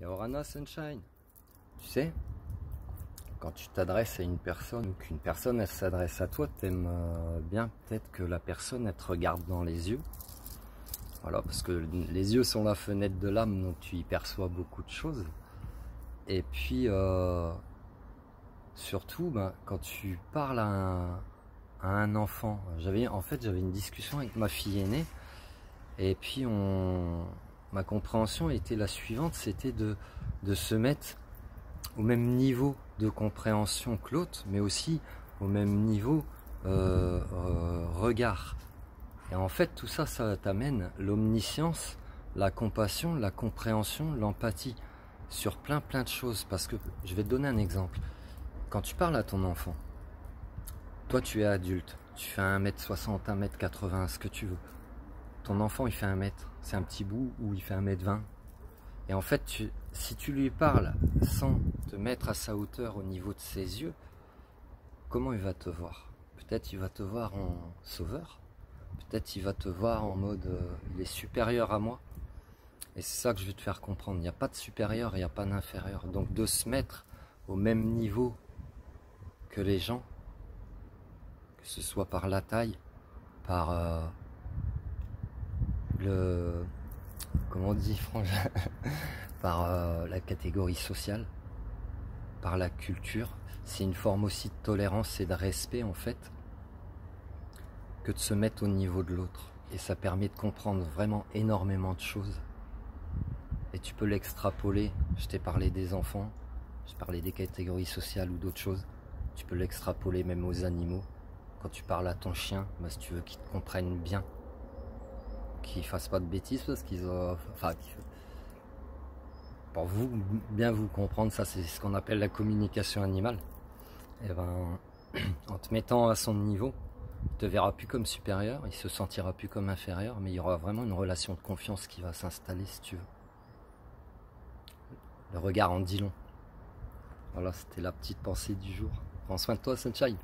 Yorana Sunshine, tu sais, quand tu t'adresses à une personne ou qu'une personne elle s'adresse à toi, t'aimes bien peut-être que la personne elle te regarde dans les yeux. Voilà, parce que les yeux sont la fenêtre de l'âme, donc tu y perçois beaucoup de choses. Et puis surtout, quand tu parles à un enfant, en fait j'avais une discussion avec ma fille aînée, et puis ma compréhension était la suivante, c'était de se mettre au même niveau de compréhension que l'autre, mais aussi au même niveau regard. Et en fait, tout ça, ça t'amène l'omniscience, la compassion, la compréhension, l'empathie sur plein de choses. Parce que, je vais te donner un exemple. Quand tu parles à ton enfant, toi tu es adulte, tu fais 1m60, 1m80, ce que tu veux. Ton enfant il fait 1 mètre, c'est un petit bout, ou il fait 1m20. Et en fait, si tu lui parles sans te mettre à sa hauteur au niveau de ses yeux, comment il va te voir? Peut-être il va te voir en sauveur, peut-être il va te voir en mode il est supérieur à moi. Et c'est ça que je veux te faire comprendre, il n'y a pas de supérieur, il n'y a pas d'inférieur. Donc de se mettre au même niveau que les gens, que ce soit par la taille, par comment on dit franchement, par la catégorie sociale, par la culture. C'est une forme aussi de tolérance et de respect en fait, que de se mettre au niveau de l'autre. Et ça permet de comprendre vraiment énormément de choses. Et tu peux l'extrapoler. Je t'ai parlé des enfants, je parlais des catégories sociales ou d'autres choses. Tu peux l'extrapoler même aux animaux. Quand tu parles à ton chien, si tu veux qu'il te comprenne bien, qu'il fasse pas de bêtises, parce qu'ils ont... pour vous bien vous comprendre, ça c'est ce qu'on appelle la communication animale. Et en te mettant à son niveau, il te verra plus comme supérieur, il se sentira plus comme inférieur, mais il y aura vraiment une relation de confiance qui va s'installer si tu veux. Le regard en dit long. Voilà, c'était la petite pensée du jour. Prends soin de toi, Sunshine.